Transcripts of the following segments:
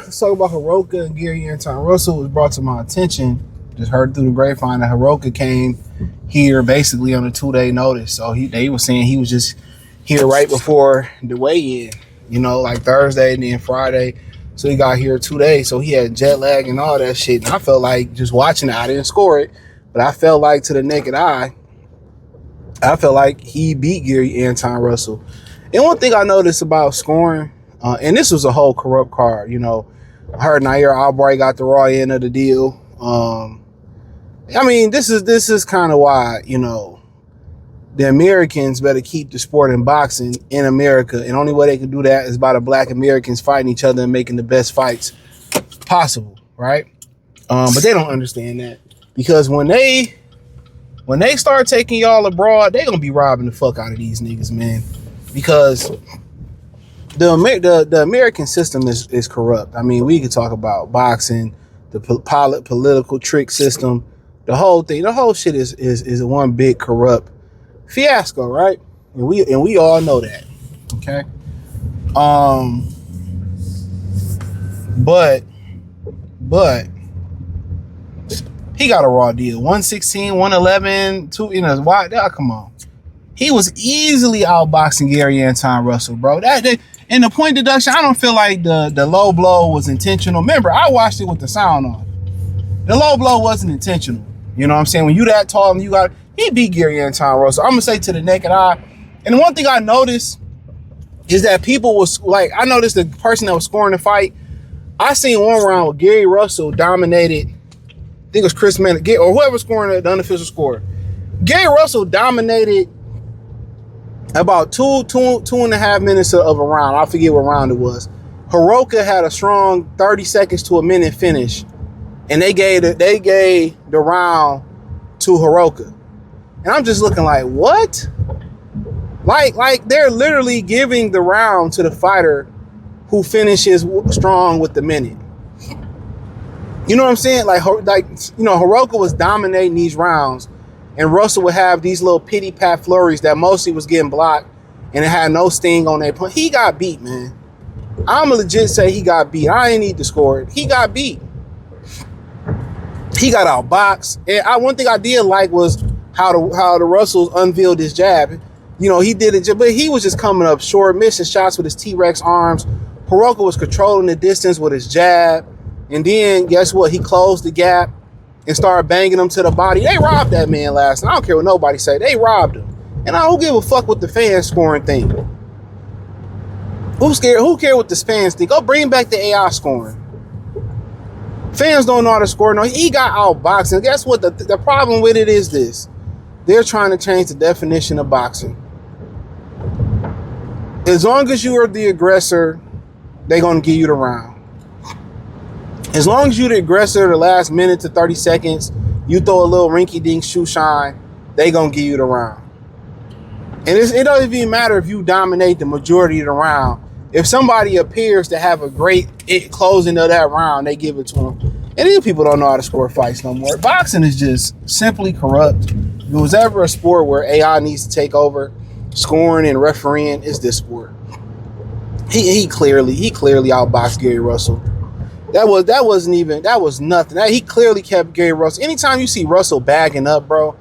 Let's talk about Hiraoka and Gary Antuanne Russell. Was brought to my attention. Just heard through the grapevine that Hiraoka came here basically on a 2-day notice. So they were saying he was just here right before the weigh-in, like Thursday and then Friday. So he got here 2 days. So he had jet lag and all that shit. And I felt like just watching it, I didn't score it, but I felt like to the naked eye, I felt like he beat Gary Antuanne Russell. And one thing I noticed about scoring, and this was a whole corrupt card, I heard Nair Albright got the raw end of the deal. This is kind of why, the Americans better keep the sport in boxing in America. And the only way they can do that is by the black Americans fighting each other and making the best fights possible, right? But they don't understand that. Because when they start taking y'all abroad, they gonna be robbing the fuck out of these niggas, man. Because the American system is corrupt. We could talk about boxing, the political trick system, the whole thing. The whole shit is one big corrupt fiasco, right? And we all know that. Okay. But he got a raw deal. 116, 111, 2, why? Come on. He was easily outboxing Gary Antuanne Russell, bro. In the point deduction, I don't feel like the low blow was intentional. Remember, I watched it with the sound on. The low blow wasn't intentional. You know what I'm saying? When you that tall and he beat Gary Antuanne Russell. I'm gonna say to the naked eye. And the one thing I noticed is that people was like, I noticed the person that was scoring the fight. I seen one round where Gary Russell dominated. I think it was Chris Mann or whoever scoring the unofficial score. Gary Russell dominated about two and a half minutes of a round. I forget what round it was. Hiraoka had a strong 30 seconds to a minute finish, and they gave the round to Hiraoka. And I'm just looking like, what? Like they're literally giving the round to the fighter who finishes strong with the minute. You know what I'm saying? Hiraoka was dominating these rounds, and Russell would have these little pity pat flurries that mostly was getting blocked, and it had no sting on their punch. He got beat, man. I'm legit say he got beat. I ain't need to score it. He got beat. He got outboxed. And one thing I did like was how the Russells unveiled his jab. He did it, but he was just coming up short, missing shots with his T-Rex arms. Hiraoka was controlling the distance with his jab. And then, guess what? He closed the gap and started banging him to the body. They robbed that man last night. I don't care what nobody say. They robbed him. And I don't give a fuck what the fans scoring thing. Who's scared? Who care what the fans think? Go bring back the AI scoring. Fans don't know how to score. No, he got outboxed. And guess what? The problem with it is this. They're trying to change the definition of boxing. As long as you are the aggressor, they're going to give you the round. As long as you're the aggressor, the last minute to 30 seconds, you throw a little rinky-dink shoe shine, they going to give you the round. And it doesn't even matter if you dominate the majority of the round. If somebody appears to have a great closing of that round, they give it to them. And these people don't know how to score fights no more. Boxing is just simply corrupt. If it was ever a sport where AI needs to take over scoring and refereeing, it's this sport. He clearly outboxed Gary Russell. That was nothing. He clearly kept Gary Russell. Anytime you see Russell bagging up, bro,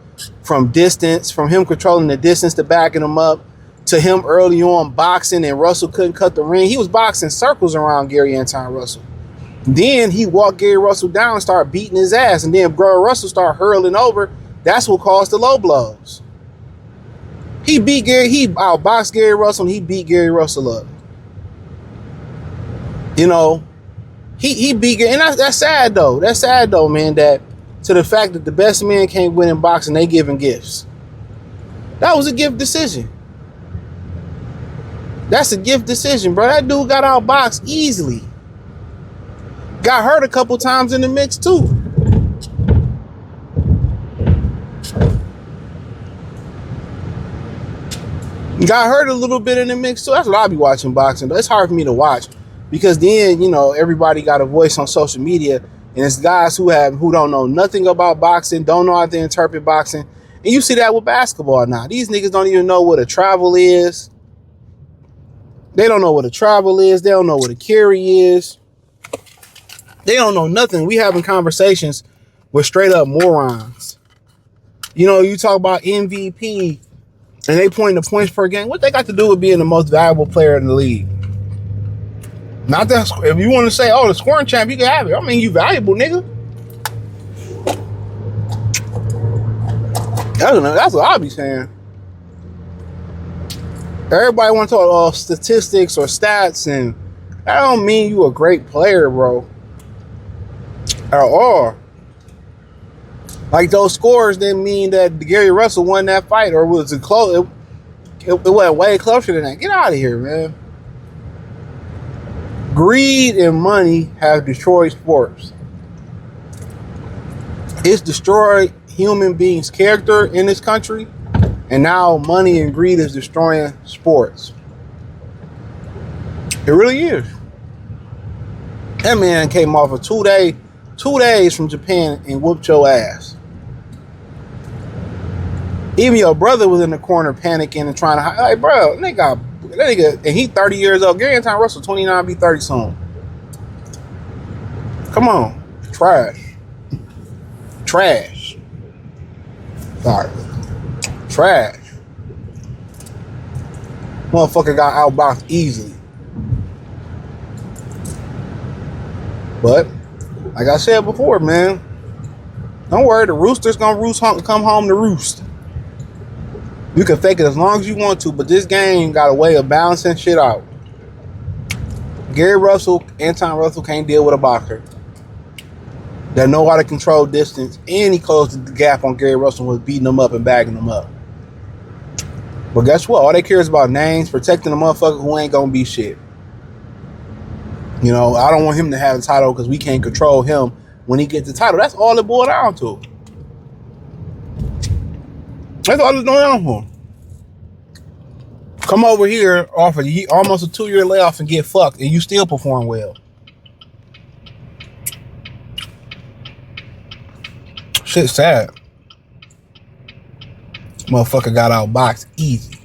from distance, from him controlling the distance to backing him up, to him early on boxing and Russell couldn't cut the ring. He was boxing circles around Gary Antuanne Russell. Then he walked Gary Russell down and started beating his ass. And then Gary Russell started hurling over. That's what caused the low blows. He outboxed Gary Russell and he beat Gary Russell up. He beat Gary, and that's sad though. That's sad though, man, that to the fact that the best man can't win in boxing, they give him gifts. That was a gift decision. That's a gift decision, bro. That dude got outboxed easily. Got hurt a couple times in the mix too. Got hurt a little bit in the mix too. That's what I be watching boxing, but it's hard for me to watch because then, everybody got a voice on social media, and it's guys who don't know nothing about boxing, don't know how to interpret boxing, And you see that with basketball now. These niggas don't even know what a travel is. They don't know what a travel is. They don't know what a carry is. They don't know nothing. We having conversations with straight up morons. You know, you talk about MVP and they point the points per game. What they got to do with being the most valuable player in the league? Not that if you want to say, oh, the scoring champ, you can have it. I mean, you valuable, nigga. That's what I'll be saying. Everybody want to talk statistics or stats, and that don't mean you a great player, bro. At all. Like those scores didn't mean that Gary Russell won that fight, or was it close? It went way closer than that. Get out of here, man. Greed and money have destroyed sports. It's destroyed human beings' character in this country, and now money and greed is destroying sports. It really is. That man came off a 2 days from Japan and whooped your ass. Even your brother was in the corner panicking and trying to, like, bro, that nigga, and he 30 years old. Gary Antuanne Russell, 29, be 30 soon. Come on. Trash. Sorry. Trash. Motherfucker got outboxed easily. But, like I said before, man, don't worry, the rooster's gonna come home to roost. You can fake it as long as you want to, but this game got a way of balancing shit out. Gary Russell, Antuanne Russell can't deal with a boxer that know how to control distance, and he closed the gap on Gary Russell was beating him up and bagging him up. But guess what? All they care is about names, protecting the motherfucker who ain't gonna be shit. You know, I don't want him to have the title because we can't control him when he gets the title. That's all it boiled down to. That's all it's going down for. Come over here, offer almost a 2-year layoff and get fucked, and you still perform well. Shit's sad. Motherfucker got outboxed easy.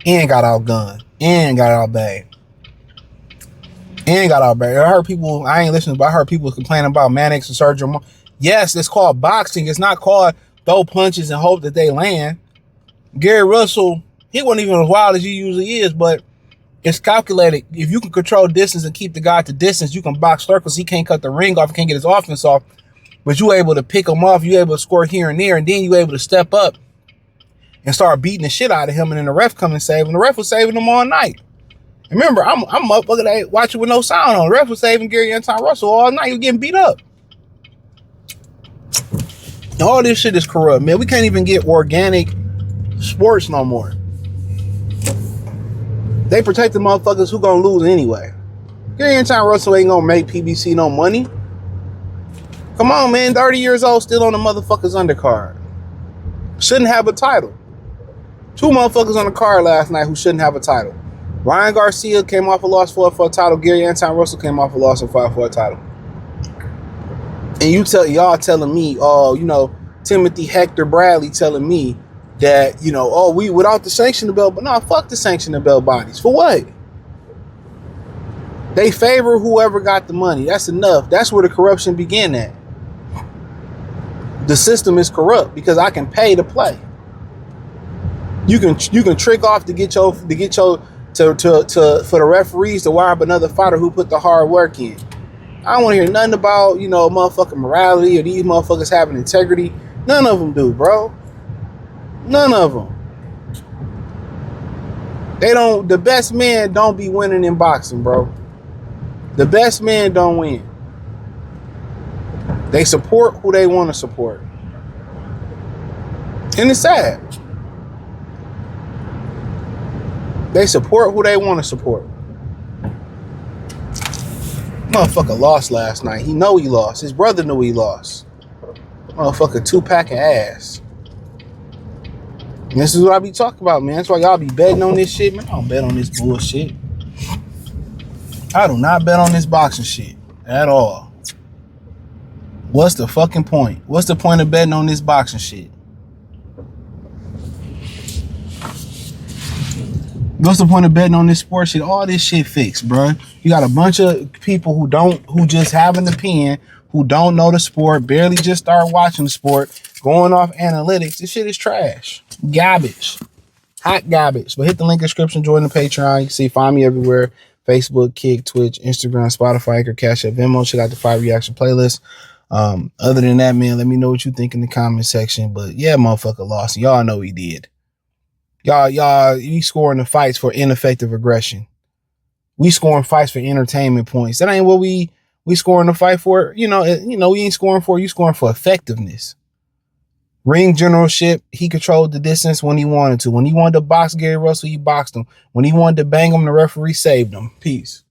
And got outgunned. And got outbagged. I heard people, I ain't listening, but I heard people complaining about Mannix and Sergio. Yes, it's called boxing. It's not called throw punches and hope that they land. Gary Russell, he wasn't even as wild as he usually is, but it's calculated. If you can control distance and keep the guy at the distance, you can box circles. He can't cut the ring off, he can't get his offense off, but you able to pick him off, you able to score here and there, and then you able to step up and start beating the shit out of him, and then the ref come and save him. The ref was saving him all night. Remember, I'm up looking at watching with no sound on. The ref was saving Gary Antuanne Russell all night. He was getting beat up. All this shit is corrupt, man. We can't even get organic sports no more. They protect the motherfuckers who gonna lose anyway. Gary Antuanne Russell ain't gonna make PBC no money. Come on, man. 30 years old, still on the motherfuckers undercard. Shouldn't have a title. 2 motherfuckers on the card last night who shouldn't have a title. Ryan Garcia came off a loss for a title. Gary Antuanne Russell came off a loss and fought for a title. And y'all telling me, oh, you know, Timothy Hector Bradley telling me that, you know, oh, we without the sanction of belt, but no, fuck the sanction of belt bodies. For what? They favor whoever got the money. That's enough. That's where the corruption began at. The system is corrupt because I can pay to play. You can trick off to get for the referees to wire up another fighter who put the hard work in. I don't want to hear nothing about, you know, motherfucking morality or these motherfuckers having integrity. None of them do, bro. None of them. The best men don't be winning in boxing, bro. The best men don't win. They support who they want to support. And it's sad. They support who they want to support. Motherfucker lost last night. He know he lost. His brother knew he lost. Motherfucker 2-pack of ass. And this is what I be talking about, man. That's why y'all be betting on this shit, man. I don't bet on this bullshit. I do not bet on this boxing shit at all. What's the fucking point? What's the point of betting on this boxing shit? What's the point of betting on this sports shit? All this shit fixed, bro. You got a bunch of people who just have an opinion, who don't know the sport, barely just start watching the sport, going off analytics. This shit is trash. Garbage. Hot garbage. But hit the link in the description, join the Patreon. You can see, find me everywhere. Facebook, Kick, Twitch, Instagram, Spotify, Anchor, Cash App, Venmo. Check out the 5 reaction playlist. Other than that, man, let me know what you think in the comment section. But yeah, motherfucker lost. Y'all know he did. Y'all, we scoring the fights for ineffective aggression. We scoring fights for entertainment points. That ain't what we scoring the fight for. We ain't scoring for. You scoring for effectiveness. Ring generalship, he controlled the distance when he wanted to. When he wanted to box Gary Russell, he boxed him. When he wanted to bang him, the referee saved him. Peace.